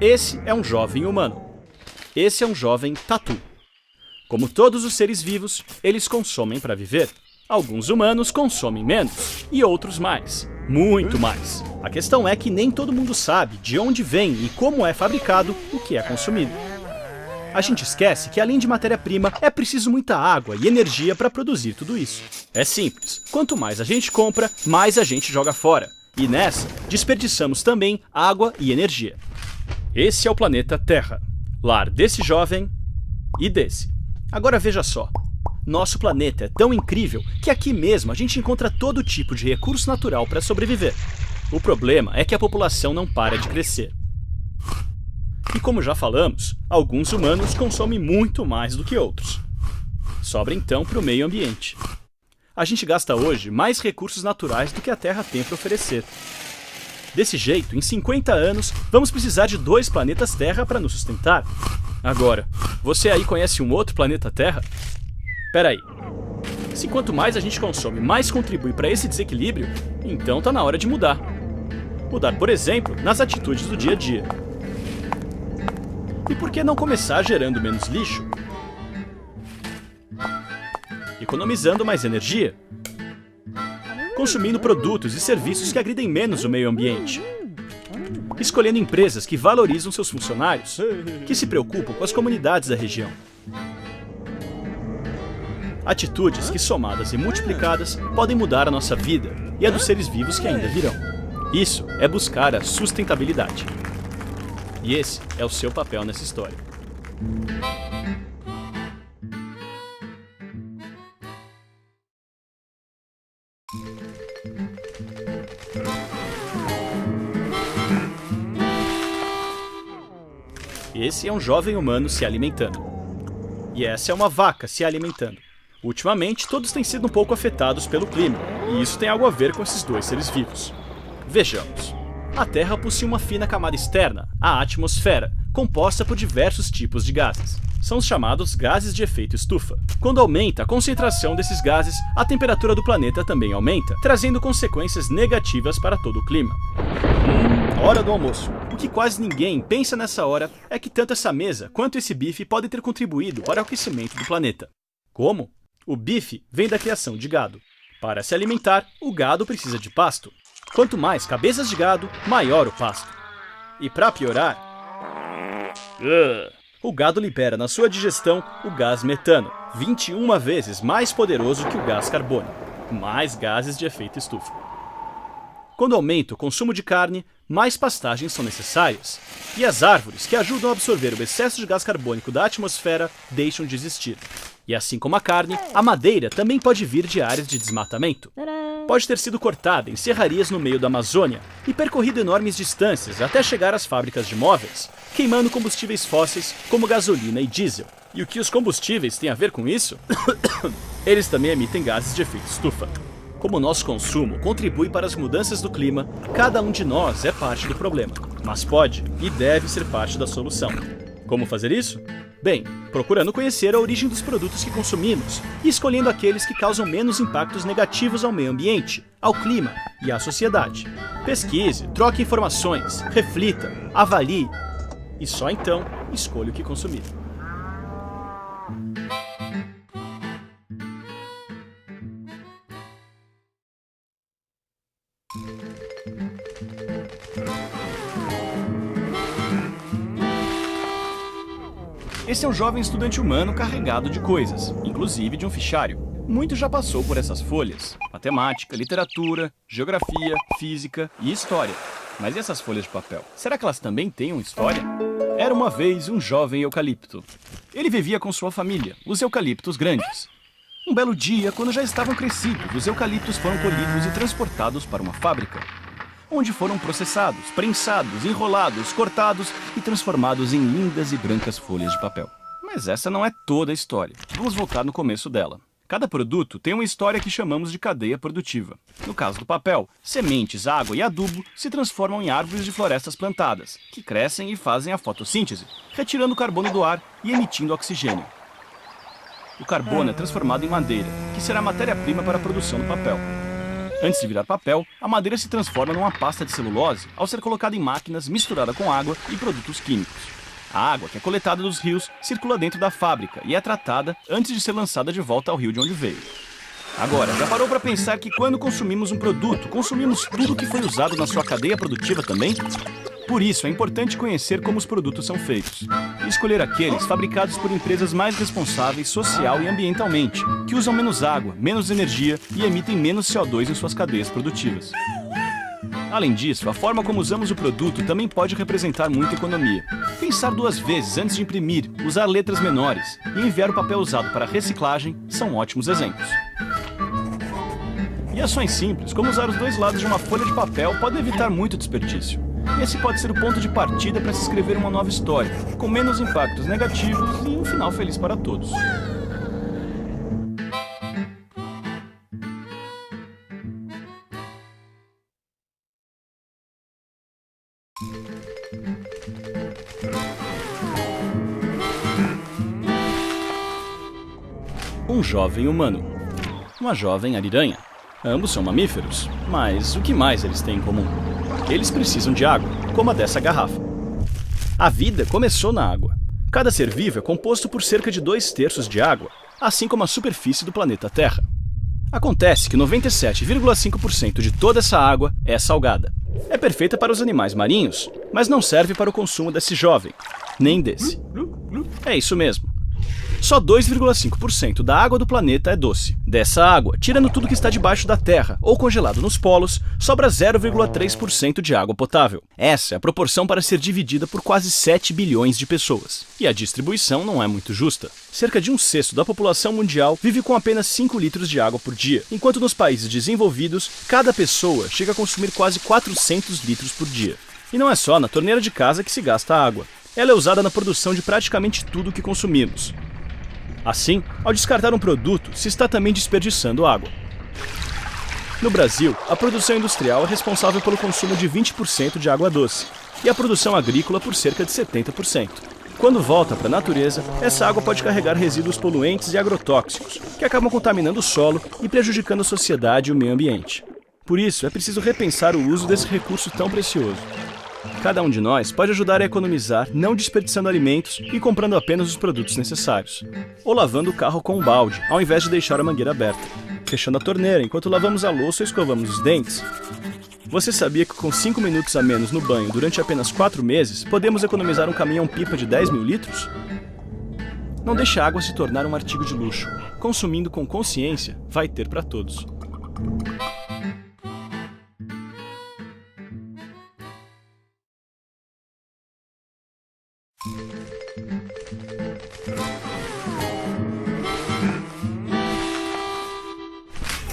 Esse é um jovem humano. Esse é um jovem tatu. Como todos os seres vivos, eles consomem para viver. Alguns humanos consomem menos e outros mais. Muito mais. A questão é que nem todo mundo sabe de onde vem e como é fabricado o que é consumido. A gente esquece que além de matéria-prima, é preciso muita água e energia para produzir tudo isso. É simples. Quanto mais a gente compra, mais a gente joga fora. E nessa, desperdiçamos também água e energia. Esse é o planeta Terra. Lar desse jovem e desse. Agora veja só. Nosso planeta é tão incrível que aqui mesmo a gente encontra todo tipo de recurso natural para sobreviver. O problema é que a população não para de crescer. E como já falamos, alguns humanos consomem muito mais do que outros. Sobra então para o meio ambiente. A gente gasta hoje mais recursos naturais do que a Terra tem para oferecer. Desse jeito, em 50 anos, vamos precisar de 2 planetas Terra para nos sustentar. Agora, você aí conhece um outro planeta Terra? Peraí. Se quanto mais a gente consome, mais contribui para esse desequilíbrio, então tá na hora de mudar. Mudar, por exemplo, nas atitudes do dia a dia. E por que não começar gerando menos lixo? Economizando mais energia? Consumindo produtos e serviços que agridem menos o meio ambiente? Escolhendo empresas que valorizam seus funcionários, que se preocupam com as comunidades da região. Atitudes que, somadas e multiplicadas, podem mudar a nossa vida e a dos seres vivos que ainda virão. Isso é buscar a sustentabilidade. E esse é o seu papel nessa história. Esse é um jovem humano se alimentando. E essa é uma vaca se alimentando. Ultimamente, todos têm sido um pouco afetados pelo clima, e isso tem algo a ver com esses 2 seres vivos. Vejamos. A Terra possui uma fina camada externa, a atmosfera, composta por diversos tipos de gases. São os chamados gases de efeito estufa. Quando aumenta a concentração desses gases, a temperatura do planeta também aumenta, trazendo consequências negativas para todo o clima. Hora do almoço. O que quase ninguém pensa nessa hora é que tanto essa mesa quanto esse bife podem ter contribuído para o aquecimento do planeta. Como? O bife vem da criação de gado. Para se alimentar, o gado precisa de pasto. Quanto mais cabeças de gado, maior o pasto. E para piorar, o gado libera na sua digestão o gás metano, 21 vezes mais poderoso que o gás carbônico. Mais gases de efeito estufa. Quando aumenta o consumo de carne, mais pastagens são necessárias. E as árvores que ajudam a absorver o excesso de gás carbônico da atmosfera deixam de existir. E assim como a carne, a madeira também pode vir de áreas de desmatamento. Pode ter sido cortada em serrarias no meio da Amazônia e percorrido enormes distâncias até chegar às fábricas de móveis, queimando combustíveis fósseis como gasolina e diesel. E o que os combustíveis têm a ver com isso? Eles também emitem gases de efeito estufa. Como o nosso consumo contribui para as mudanças do clima, cada um de nós é parte do problema, mas pode e deve ser parte da solução. Como fazer isso? Bem, procurando conhecer a origem dos produtos que consumimos e escolhendo aqueles que causam menos impactos negativos ao meio ambiente, ao clima e à sociedade. Pesquise, troque informações, reflita, avalie e só então escolha o que consumir. Esse é um jovem estudante humano carregado de coisas, inclusive de um fichário. Muito já passou por essas folhas: matemática, literatura, geografia, física e história. Mas e essas folhas de papel? Será que elas também têm uma história? Era uma vez um jovem eucalipto. Ele vivia com sua família, os eucaliptos grandes. Um belo dia, quando já estavam crescidos, os eucaliptos foram colhidos e transportados para uma fábrica, onde foram processados, prensados, enrolados, cortados e transformados em lindas e brancas folhas de papel. Mas essa não é toda a história. Vamos voltar no começo dela. Cada produto tem uma história que chamamos de cadeia produtiva. No caso do papel, sementes, água e adubo se transformam em árvores de florestas plantadas, que crescem e fazem a fotossíntese, retirando carbono do ar e emitindo oxigênio. o carbono é transformado em madeira, que será a matéria-prima para a produção do papel. Antes de virar papel, a madeira se transforma numa pasta de celulose ao ser colocada em máquinas, misturada com água e produtos químicos. A água, que é coletada dos rios, circula dentro da fábrica e é tratada antes de ser lançada de volta ao rio de onde veio. Agora, já parou para pensar que quando consumimos um produto, consumimos tudo que foi usado na sua cadeia produtiva também? Por isso, é importante conhecer como os produtos são feitos e escolher aqueles fabricados por empresas mais responsáveis social e ambientalmente, que usam menos água, menos energia e emitem menos CO2 em suas cadeias produtivas. Além disso, a forma como usamos o produto também pode representar muita economia. Pensar 2 vezes antes de imprimir, usar letras menores e enviar o papel usado para reciclagem são ótimos exemplos. E ações simples, como usar os 2 lados de uma folha de papel, podem evitar muito desperdício. Esse pode ser o ponto de partida para se escrever uma nova história, com menos impactos negativos e um final feliz para todos. Um jovem humano. Uma jovem ariranha. Ambos são mamíferos, mas o que mais eles têm em comum? Eles precisam de água, como a dessa garrafa. A vida começou na água. Cada ser vivo é composto por cerca de 2/3 de água, assim como a superfície do planeta Terra. Acontece que 97,5% de toda essa água é salgada. É perfeita para os animais marinhos, mas não serve para o consumo desse jovem, nem desse. É isso mesmo. Só 2,5% da água do planeta é doce. Dessa água, tirando tudo que está debaixo da Terra ou congelado nos polos, sobra 0,3% de água potável. Essa é a proporção para ser dividida por quase 7 bilhões de pessoas. E a distribuição não é muito justa. Cerca de 1/6 da população mundial vive com apenas 5 litros de água por dia, enquanto nos países desenvolvidos, cada pessoa chega a consumir quase 400 litros por dia. E não é só na torneira de casa que se gasta água. Ela é usada na produção de praticamente tudo que consumimos. Assim, ao descartar um produto, se está também desperdiçando água. No Brasil, a produção industrial é responsável pelo consumo de 20% de água doce, e a produção agrícola por cerca de 70%. Quando volta para a natureza, essa água pode carregar resíduos poluentes e agrotóxicos, que acabam contaminando o solo e prejudicando a sociedade e o meio ambiente. Por isso, é preciso repensar o uso desse recurso tão precioso. Cada um de nós pode ajudar a economizar, não desperdiçando alimentos e comprando apenas os produtos necessários. Ou lavando o carro com um balde, ao invés de deixar a mangueira aberta. Fechando a torneira enquanto lavamos a louça ou escovamos os dentes. Você sabia que com 5 minutos a menos no banho durante apenas 4 meses, podemos economizar um caminhão-pipa de 10 mil litros? Não deixe a água se tornar um artigo de luxo. Consumindo com consciência, vai ter para todos.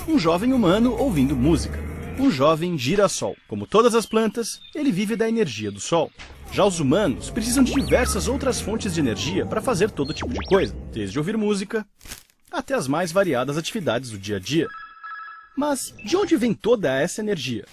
Um jovem humano ouvindo música. Um jovem girassol. Como todas as plantas, ele vive da energia do sol. Já os humanos precisam de diversas outras fontes de energia para fazer todo tipo de coisa, desde ouvir música até as mais variadas atividades do dia a dia. Mas de onde vem toda essa energia?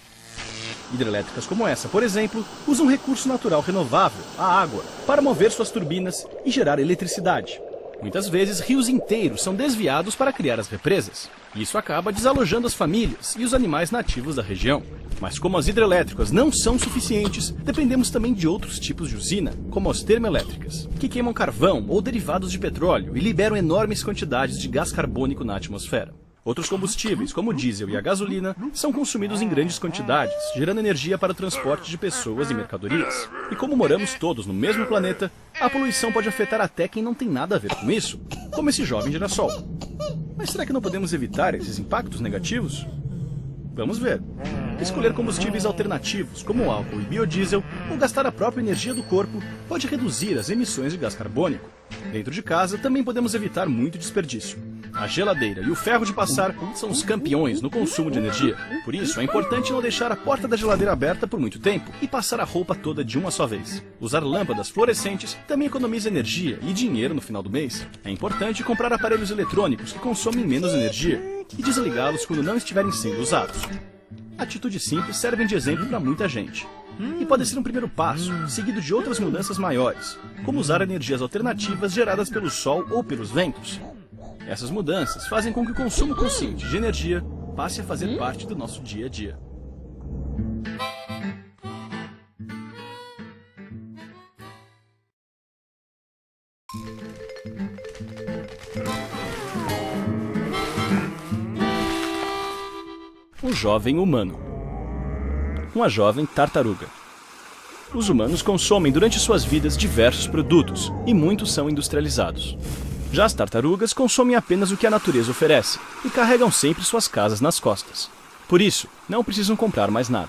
Hidrelétricas como essa, por exemplo, usam um recurso natural renovável, a água, para mover suas turbinas e gerar eletricidade. Muitas vezes, rios inteiros são desviados para criar as represas. Isso acaba desalojando as famílias e os animais nativos da região. Mas como as hidrelétricas não são suficientes, dependemos também de outros tipos de usina, como as termoelétricas, que queimam carvão ou derivados de petróleo e liberam enormes quantidades de gás carbônico na atmosfera. Outros combustíveis, como o diesel e a gasolina, são consumidos em grandes quantidades, gerando energia para o transporte de pessoas e mercadorias. E como moramos todos no mesmo planeta, a poluição pode afetar até quem não tem nada a ver com isso, como esse jovem girassol. Mas será que não podemos evitar esses impactos negativos? Vamos ver. Escolher combustíveis alternativos, como o álcool e biodiesel, ou gastar a própria energia do corpo, pode reduzir as emissões de gás carbônico. Dentro de casa, também podemos evitar muito desperdício. A geladeira e o ferro de passar são os campeões no consumo de energia. Por isso, é importante não deixar a porta da geladeira aberta por muito tempo e passar a roupa toda de uma só vez. Usar lâmpadas fluorescentes também economiza energia e dinheiro no final do mês. É importante comprar aparelhos eletrônicos que consomem menos energia e desligá-los quando não estiverem sendo usados. Atitudes simples servem de exemplo para muita gente. E pode ser um primeiro passo, seguido de outras mudanças maiores, como usar energias alternativas geradas pelo sol ou pelos ventos. Essas mudanças fazem com que o consumo consciente de energia passe a fazer parte do nosso dia a dia. Um jovem humano. Uma jovem tartaruga. Os humanos consomem durante suas vidas diversos produtos, e muitos são industrializados. Já as tartarugas consomem apenas o que a natureza oferece, e carregam sempre suas casas nas costas. Por isso, não precisam comprar mais nada.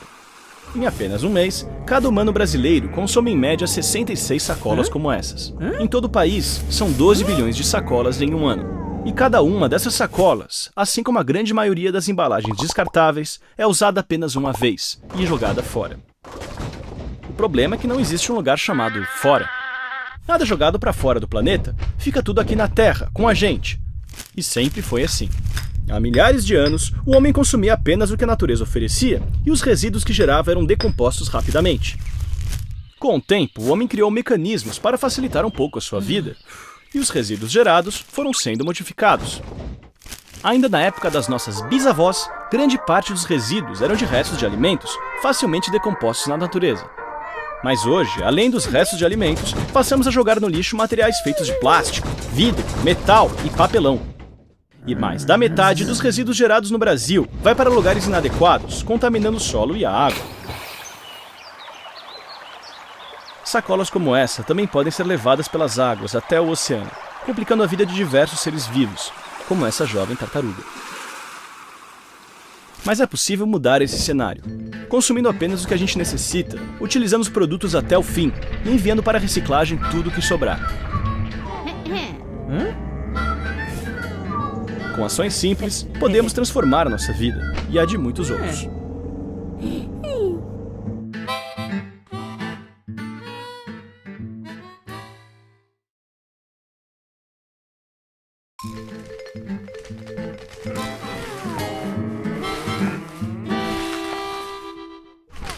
Em apenas um mês, cada humano brasileiro consome em média 66 sacolas como essas. Em todo o país, são 12 bilhões de sacolas em um ano. E cada uma dessas sacolas, assim como a grande maioria das embalagens descartáveis, é usada apenas uma vez e jogada fora. O problema é que não existe um lugar chamado fora. Nada jogado para fora do planeta, fica tudo aqui na Terra, com a gente. E sempre foi assim. Há milhares de anos, o homem consumia apenas o que a natureza oferecia e os resíduos que gerava eram decompostos rapidamente. Com o tempo, o homem criou mecanismos para facilitar um pouco a sua vida, e os resíduos gerados foram sendo modificados. Ainda na época das nossas bisavós, grande parte dos resíduos eram de restos de alimentos facilmente decompostos na natureza. Mas hoje, além dos restos de alimentos, passamos a jogar no lixo materiais feitos de plástico, vidro, metal e papelão. E mais da metade dos resíduos gerados no Brasil vai para lugares inadequados, contaminando o solo e a água. Sacolas como essa também podem ser levadas pelas águas até o oceano, complicando a vida de diversos seres vivos, como essa jovem tartaruga. Mas é possível mudar esse cenário, consumindo apenas o que a gente necessita, utilizando os produtos até o fim e enviando para a reciclagem tudo o que sobrar. Com ações simples, podemos transformar a nossa vida e a de muitos outros.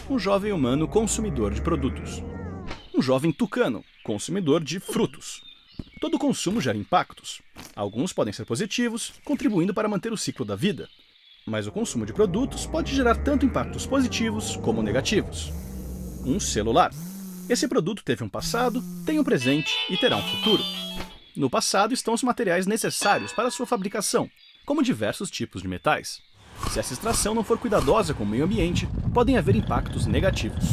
Um jovem humano consumidor de produtos. Um jovem tucano, consumidor de frutos. Todo consumo gera impactos. Alguns podem ser positivos, contribuindo para manter o ciclo da vida. Mas o consumo de produtos pode gerar tanto impactos positivos como negativos. Um celular. Esse produto teve um passado, tem um presente e terá um futuro. No passado estão os materiais necessários para sua fabricação, como diversos tipos de metais. Se essa extração não for cuidadosa com o meio ambiente, podem haver impactos negativos.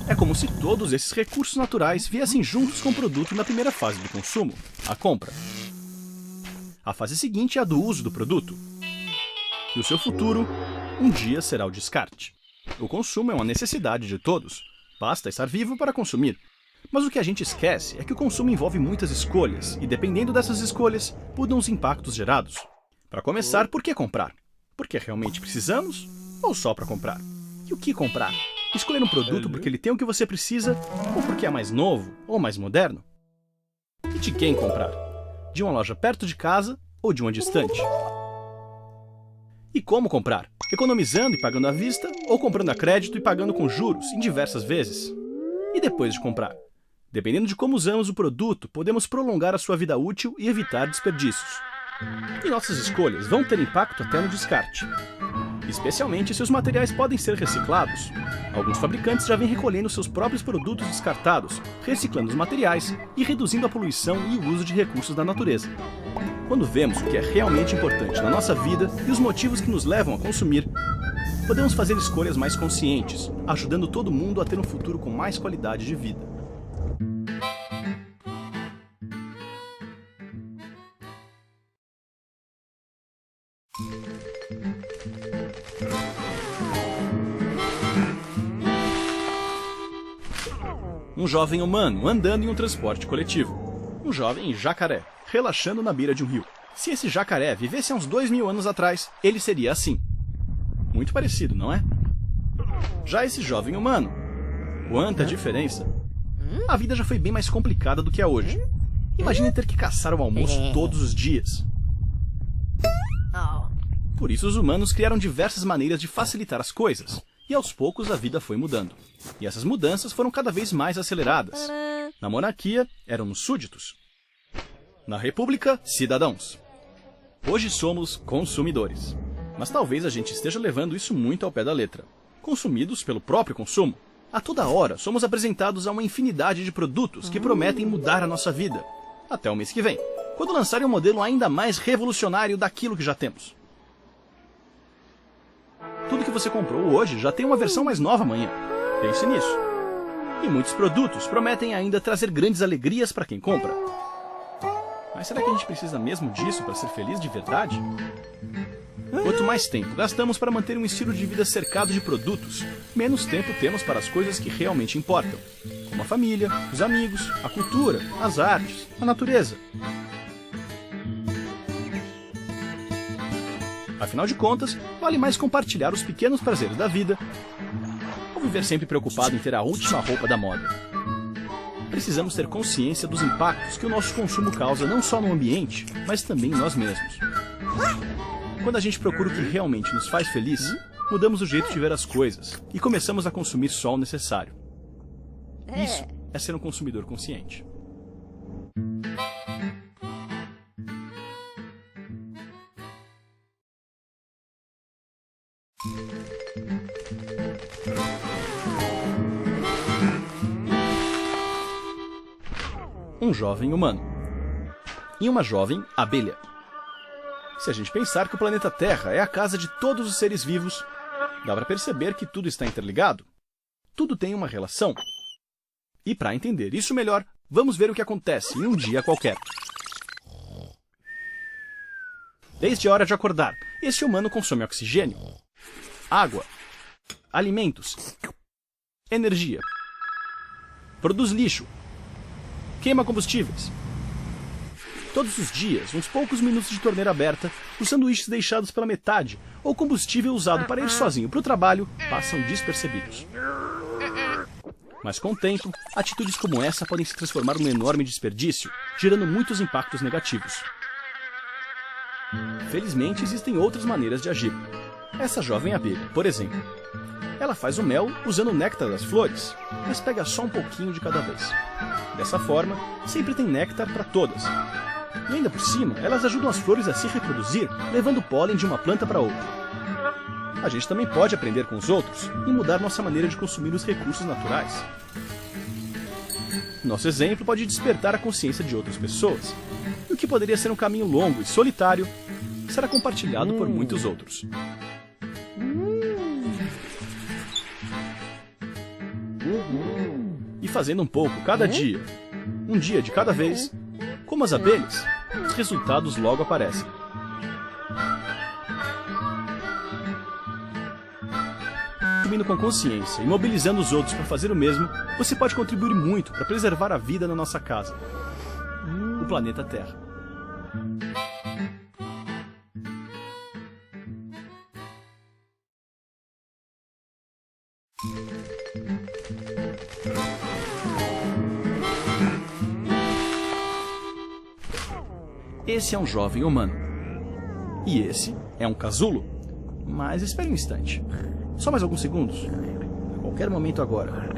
É como se todos esses recursos naturais viessem juntos com o produto na primeira fase do consumo, a compra. A fase seguinte é a do uso do produto. E o seu futuro, um dia será o descarte. O consumo é uma necessidade de todos. Basta estar vivo para consumir. Mas o que a gente esquece é que o consumo envolve muitas escolhas, e dependendo dessas escolhas, mudam os impactos gerados. Para começar, por que comprar? Porque realmente precisamos ou só para comprar? E o que comprar? Escolher um produto porque ele tem o que você precisa ou porque é mais novo ou mais moderno? E de quem comprar? De uma loja perto de casa ou de uma distante? E como comprar? Economizando e pagando à vista ou comprando a crédito e pagando com juros em diversas vezes? E depois de comprar? Dependendo de como usamos o produto, podemos prolongar a sua vida útil e evitar desperdícios. E nossas escolhas vão ter impacto até no descarte. Especialmente se os materiais podem ser reciclados. Alguns fabricantes já vêm recolhendo seus próprios produtos descartados, reciclando os materiais e reduzindo a poluição e o uso de recursos da natureza. Quando vemos o que é realmente importante na nossa vida e os motivos que nos levam a consumir, podemos fazer escolhas mais conscientes, ajudando todo mundo a ter um futuro com mais qualidade de vida. Um jovem humano andando em um transporte coletivo. Um jovem jacaré, relaxando na beira de um rio. Se esse jacaré vivesse há uns 2000 anos atrás, ele seria assim. Muito parecido, não é? Já esse jovem humano, quanta diferença! A vida já foi bem mais complicada do que é hoje. Imagine ter que caçar o almoço todos os dias. Por isso os humanos criaram diversas maneiras de facilitar as coisas. E aos poucos a vida foi mudando. E essas mudanças foram cada vez mais aceleradas. Na monarquia, éramos súditos. Na república, cidadãos. Hoje somos consumidores. Mas talvez a gente esteja levando isso muito ao pé da letra. Consumidos pelo próprio consumo. A toda hora somos apresentados a uma infinidade de produtos que prometem mudar a nossa vida. Até o mês que vem, quando lançarem um modelo ainda mais revolucionário daquilo que já temos. Tudo que você comprou hoje já tem uma versão mais nova amanhã. Pense nisso. E muitos produtos prometem ainda trazer grandes alegrias para quem compra. Mas será que a gente precisa mesmo disso para ser feliz de verdade? Quanto mais tempo gastamos para manter um estilo de vida cercado de produtos, menos tempo temos para as coisas que realmente importam, como a família, os amigos, a cultura, as artes, a natureza. Afinal de contas, vale mais compartilhar os pequenos prazeres da vida ou viver sempre preocupado em ter a última roupa da moda. Precisamos ter consciência dos impactos que o nosso consumo causa não só no ambiente, mas também em nós mesmos. Quando a gente procura o que realmente nos faz feliz, mudamos o jeito de ver as coisas e começamos a consumir só o necessário. Isso é ser um consumidor consciente. Um jovem humano e uma jovem abelha. Se a gente pensar que o planeta Terra é a casa de todos os seres vivos, dá para perceber que tudo está interligado. Tudo tem uma relação. E para entender isso melhor, vamos ver o que acontece em um dia qualquer. Desde a hora de acordar, esse humano consome oxigênio, água, alimentos, energia, produz lixo, queima combustíveis. Todos os dias, uns poucos minutos de torneira aberta, os sanduíches deixados pela metade ou combustível usado para ir sozinho para o trabalho passam despercebidos. Mas com o tempo, atitudes como essa podem se transformar num enorme desperdício, gerando muitos impactos negativos. Felizmente, existem outras maneiras de agir. Essa jovem abelha, por exemplo. Ela faz o mel usando o néctar das flores, mas pega só um pouquinho de cada vez. Dessa forma, sempre tem néctar para todas. E ainda por cima, elas ajudam as flores a se reproduzir, levando pólen de uma planta para outra. A gente também pode aprender com os outros e mudar nossa maneira de consumir os recursos naturais. Nosso exemplo pode despertar a consciência de outras pessoas, e o que poderia ser um caminho longo e solitário será compartilhado por muitos outros. E fazendo um pouco cada dia, um dia de cada vez, como as abelhas, os resultados logo aparecem. Consumindo com consciência e mobilizando os outros para fazer o mesmo, você pode contribuir muito para preservar a vida na nossa casa, o planeta Terra. Esse é um jovem humano. E esse é um casulo. Mas espere um instante. Só mais alguns segundos. A qualquer momento agora.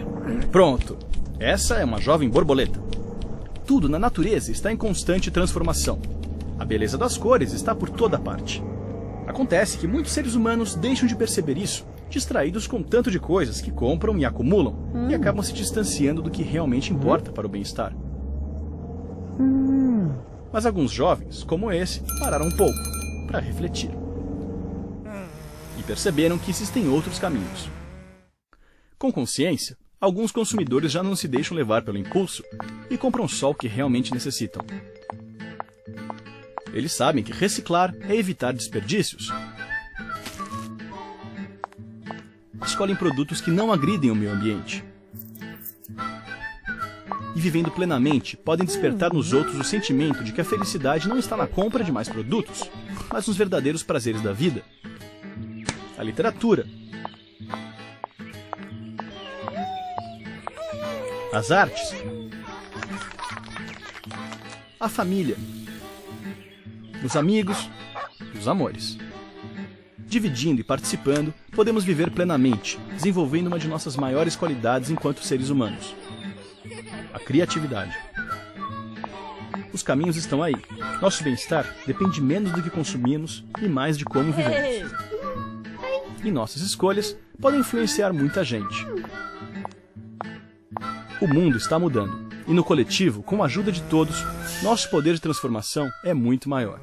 Pronto. Essa é uma jovem borboleta. Tudo na natureza está em constante transformação. A beleza das cores está por toda parte. Acontece que muitos seres humanos deixam de perceber isso, distraídos com tanto de coisas que compram e acumulam, e acabam se distanciando do que realmente importa para o bem-estar. Mas alguns jovens, como esse, pararam um pouco para refletir. E perceberam que existem outros caminhos. Com consciência, alguns consumidores já não se deixam levar pelo impulso e compram só o que realmente necessitam. Eles sabem que reciclar é evitar desperdícios. Escolhem produtos que não agridem o meio ambiente. E vivendo plenamente, podem despertar nos outros o sentimento de que a felicidade não está na compra de mais produtos, mas nos verdadeiros prazeres da vida. A literatura, as artes, a família, os amigos e os amores. Dividindo e participando, podemos viver plenamente, desenvolvendo uma de nossas maiores qualidades enquanto seres humanos: a criatividade. Os caminhos estão aí. Nosso bem-estar depende menos do que consumimos e mais de como vivemos. E nossas escolhas podem influenciar muita gente. O mundo está mudando. E no coletivo, com a ajuda de todos, nosso poder de transformação é muito maior.